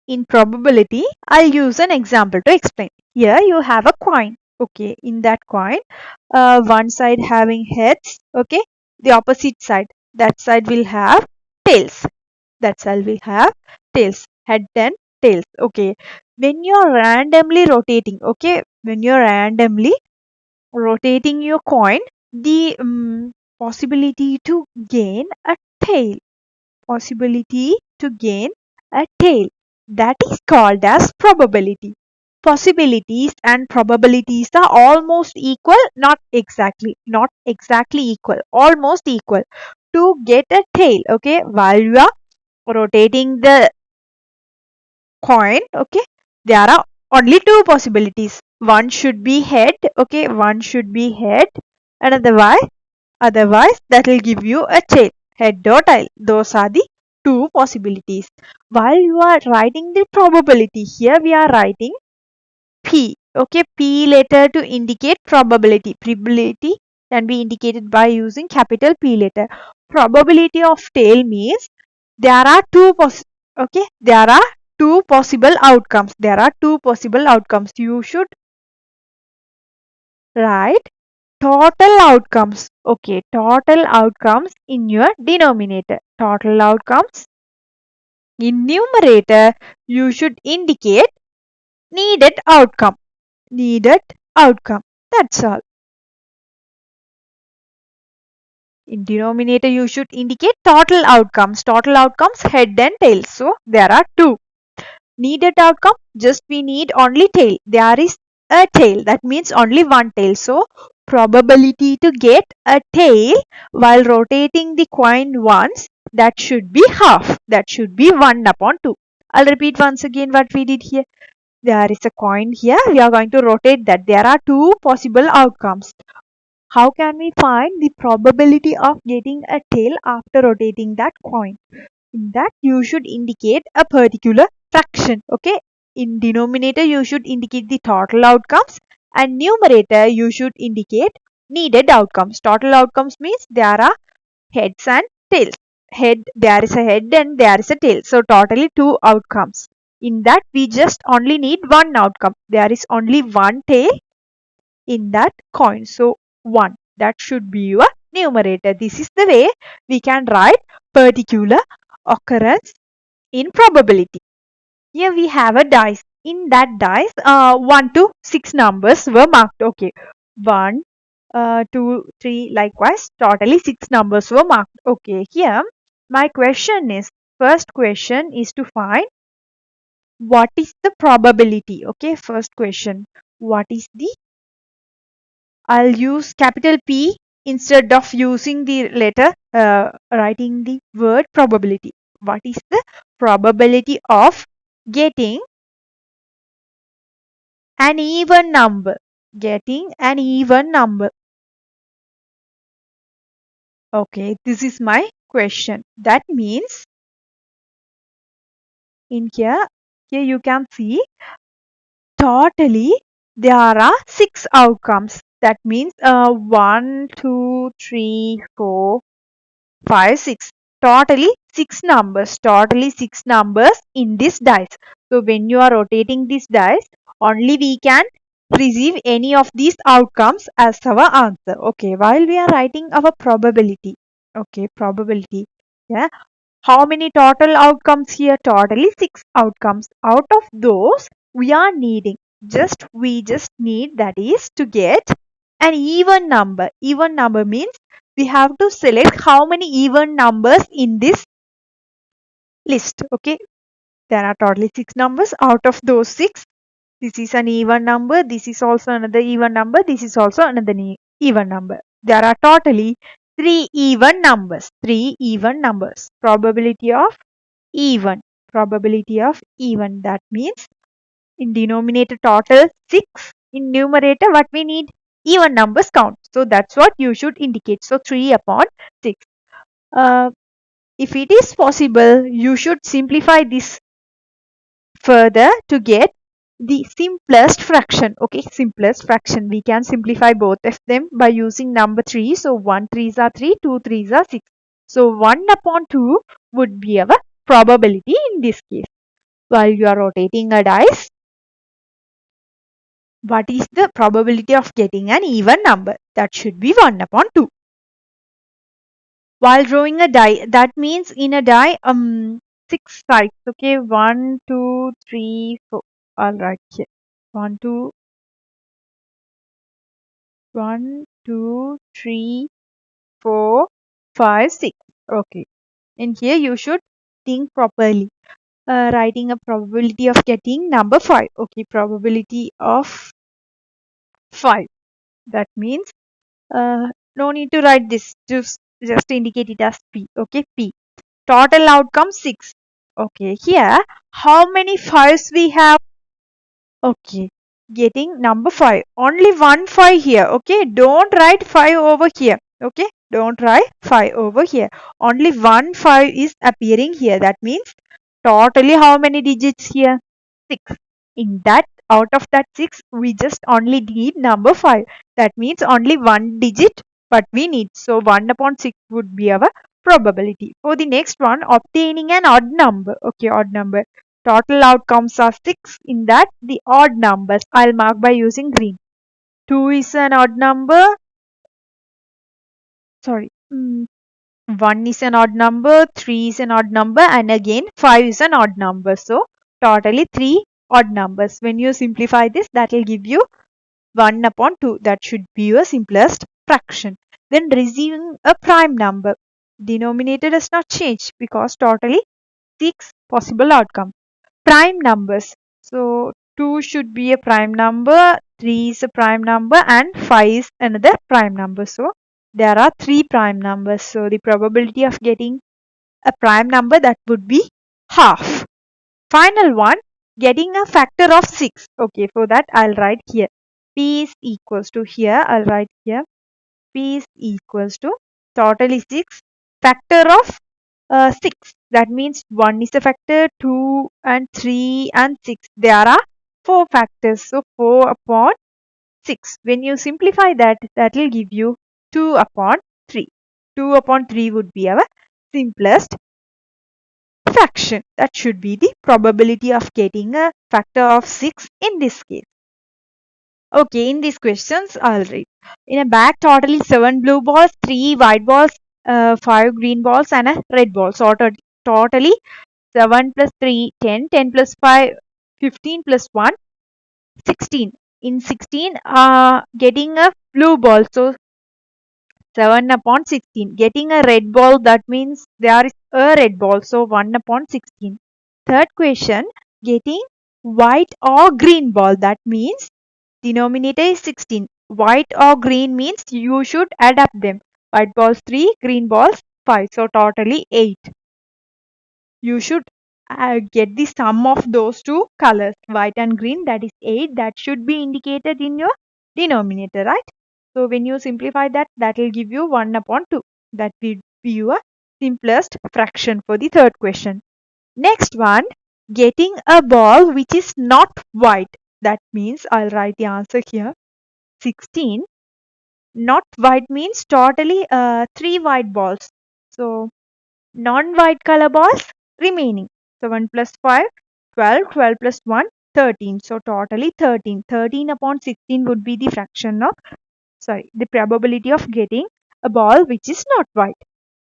in probability, I'll use an example to explain. Here you have a coin. Okay, in that coin, one side having heads. Okay, the opposite side, that side will have tails. That side will have tails, head and tails. Okay, when you're randomly rotating, okay, when you're randomly rotating your coin, the possibility to gain a tail, possibility to gain a tail, that is called as probability. Possibilities and probabilities are almost equal, not exactly equal, almost equal. To get a tail, okay, while you are rotating the coin, okay, there are only two possibilities. One should be head, okay, one should be head, and otherwise that will give you a tail, head or tail. Those are the two possibilities. While you are writing the probability, here we are writing P, okay, P letter to indicate probability. Probability can be indicated by using capital P letter. Probability of tail means there are there are two possible outcomes. There are two possible outcomes. You should write total outcomes. Okay, total outcomes in your denominator. Total outcomes in numerator, you should indicate needed outcome. Needed outcome. That's all. In denominator, you should indicate total outcomes. Total outcomes, head and tail. So there are two. Needed outcome, just we need only tail. There is a tail, that means only one tail. So probability to get a tail while rotating the coin once, that should be half, that should be 1 upon 2. I'll repeat once again what we did here. There is a coin here, we are going to rotate that. There are two possible outcomes. How can we find the probability of getting a tail after rotating that coin? In that, you should indicate a particular fraction. Okay, in denominator you should indicate the total outcomes, and numerator you should indicate needed outcomes. Total outcomes means there are heads and tails. There is a head and there is a tail, so totally two outcomes. In that, we just only need one outcome. There is only one tail in that coin, so 1, that should be your numerator. This is the way we can write particular occurrence in probability. Here we have a dice. In that dice, 1 to 6 numbers were marked. Okay, 1, 2, 3, likewise, totally 6 numbers were marked. Okay, here my question is, first question is to find what is the probability. Okay, first question, what is the, I'll use capital P instead of using the letter, writing the word probability. What is the probability of getting an even number? Getting an even number. Okay, this is my question. That means in here you can see totally there are 6 outcomes. That means 1, 2, 3, 4, 5, 6. Totally 6 numbers. Totally 6 numbers in this dice. So when you are rotating this dice, only we can receive any of these outcomes as our answer. Okay, while we are writing our probability. Okay, probability. Yeah. How many total outcomes here? Totally 6 outcomes. Out of those, we are needing, we just need, that is to get an even number. Even number means we have to select how many even numbers in this list. Okay, there are totally 6 numbers. Out of those 6, this is an even number, this is also another even number, this is also another even number. There are totally 3 even numbers. 3 even numbers. Probability of even. Probability of even. That means in denominator total 6. In numerator what we need? Even numbers count. So that's what you should indicate. So 3 upon 6. If it is possible, you should simplify this further to get the simplest fraction. Okay, simplest fraction. We can simplify both of them by using number 3. So 1 3s are 3, 2 3s are 6. So 1 upon 2 would be our probability in this case. while you are rotating a dice, what is the probability of getting an even number? That should be 1 upon 2. While drawing a die, that means in a die, 6 sides. Okay, 1, 2, 3, 4. All right, here. 1, 2, 1, 2, 3, 4, 5, 6. Okay. And here you should think properly. Writing a probability of getting number 5. Okay, probability of 5. That means no need to write this. Just indicate it as P. Okay, P. Total outcome 6. Okay, here how many 5s we have? Okay, getting number 5. Only one 5 here. Okay, don't write 5 over here. Okay, don't write 5 over here. Only one 5 is appearing here. That means totally how many digits here? 6. In that, out of that 6, we just only need number 5. That means only one digit but we need. So 1 upon 6 would be our probability. For the next one, obtaining an odd number. Okay, odd number. Total outcomes are 6. In that, the odd numbers I'll mark by using green. 2 is an odd number. Sorry. 1 is an odd number, 3 is an odd number, and again 5 is an odd number. So totally 3 odd numbers. When you simplify this, that will give you 1 upon 2. That should be your simplest fraction. Then receiving a prime number. Denominator does not change because totally 6 possible outcomes. Prime numbers. So 2 should be a prime number, 3 is a prime number, and 5 is another prime number. So there are 3 prime numbers. So the probability of getting a prime number, that would be half. Final one, getting a factor of 6. Okay, for that I'll write here. P is equals to, here I'll write here. P is equals to totally 6. Factor of 6. That means 1 is a factor, 2 and 3 and 6. There are 4 factors. So 4 upon 6. When you simplify that, that will give you 2 upon 3. 2 upon 3 would be our simplest fraction. That should be the probability of getting a factor of 6 in this case. Okay, in these questions, I'll read. In a bag, totally 7 blue balls, 3 white balls, 5 green balls, and a red ball. So, totally 7 plus 3, 10, 10 plus 5, 15 plus 1, 16. In 16, getting a blue ball. So, 7 upon 16. Getting a red ball, that means there is a red ball. So, 1 upon 16. Third question, getting white or green ball. That means denominator is 16. White or green means you should add up them. White balls 3, green balls 5. So, totally 8. You should get the sum of those two colors, white and green, that is 8. That should be indicated in your denominator, right? So when you simplify that, that will give you 1 upon 2. That will be your simplest fraction for the third question. Next one, getting a ball which is not white. That means I'll write the answer here. 16. Not white means totally 3 white balls. So non-white color balls remaining. So 1 plus 5, 12, 12 plus 1, 13. So totally 13. 13 upon 16 would be the fraction of, the probability of getting a ball which is not white.